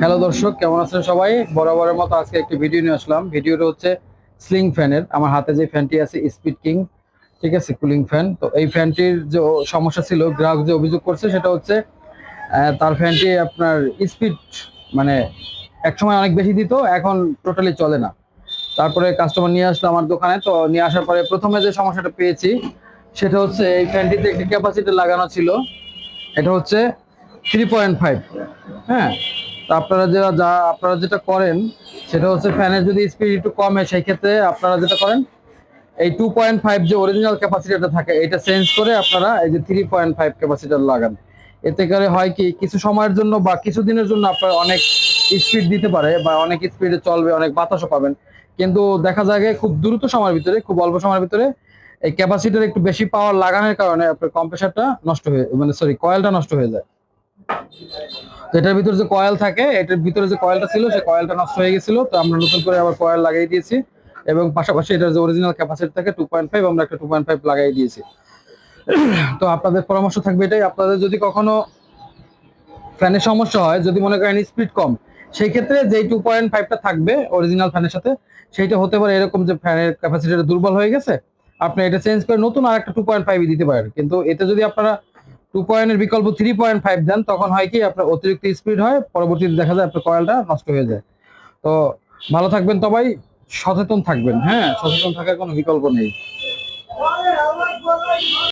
Hello দর্শক, কেমন আছেন সবাই? বরাবরের মতো আজকে একটি ভিডিও নিয়ে আসলাম। ভিডিওটা হচ্ছে সিলিং ফ্যানের। আমার হাতে যে ফ্যানটি আছে স্পিড কিং, ঠিক আছে, কুলিং ফ্যান। তো এই ফ্যানটির যে সমস্যা ছিল, গ্রাহক যে অভিযোগ করছে সেটা হচ্ছে তার ফ্যানটি আপনার স্পিড মানে একসময় অনেক বেশি দিত, এখন টোটালি চলে না। তারপরে কাস্টমার নিয়ে আসলো আমার দোকানে। তো নিয়ে আসার পরে প্রথমে যে সমস্যাটা পেয়েছি সেটা হচ্ছে এই ফ্যানটিতে একটি ক্যাপাসিটি লাগানো ছিল। এটা হচ্ছে 3.5। হ্যাঁ, তো আপনারা যেটা করেন সেটা হচ্ছে ফ্যানের যদি স্পিড একটু কমে সেই ক্ষেত্রে আপনারা যেটা করেন এই 2.5 যে অরিজিনাল ক্যাপাসিটারটা থাকে এটা চেঞ্জ করে আপনারা এই যে 3.5 ক্যাপাসিটার লাগান। এতে করে হয় কি, কিছু সময়ের জন্য বা কিছুদিনের জন্য আপনার অনেক স্পিড দিতে পারে বা অনেক স্পিডে চলবে, অনেক বাতাসও পাবেন। কিন্তু দেখা যায় যে খুব দ্রুত সময়ের ভিতরে, খুব অল্প সময়ের ভিতরে এই ক্যাপাসিটার একটু বেশি পাওয়ার লাগানোর কারণে আপনার কম্প্রেসারটা নষ্ট হয়ে, মানে সরি, কয়েলটা নষ্ট হয়ে যায়। তো এটার ভিতরে যে কয়েল থাকে, এটার ভিতরে যে কয়েলটা ছিল সেই কয়েলটা নষ্ট হয়ে গেছিল। তো আমরা নতুন করে আবার কয়েল লাগিয়ে দিয়েছি এবং পাশাপাশি এটার যে অরিজিনাল ক্যাপাসিটি থাকে 2.5, আমরা একটা 2.5 লাগিয়ে দিয়েছি। তো আপনাদের পরামর্শ থাকবে এটাই, আপনাদের যদি কখনো ফ্যানের সমস্যা হয়, যদি মনে করেন স্পিড কম, সেই ক্ষেত্রে যেই 2.5টা থাকবে অরিজিনাল ফ্যানের সাথে, সেইটা হতে পারে এরকম যে ফ্যানের ক্যাপাসিটিটা দুর্বল হয়ে গেছে, আপনি এটা চেঞ্জ করে নতুন আর একটা 2.5 দিতে পারেন। কিন্তু এতে যদি আপনারা 2 এর বিকল্প 3.5 দেন, তখন হয় কি আপনার অতিরিক্ত স্পিড হয়, পরবর্তীতে দেখা যায় আপনার কয়েলটা নষ্ট হয়ে যায়। তো ভালো থাকবেন সবাই, সচেতন থাকবেন। হ্যাঁ, সচেতন থাকার কোনো বিকল্প নেই।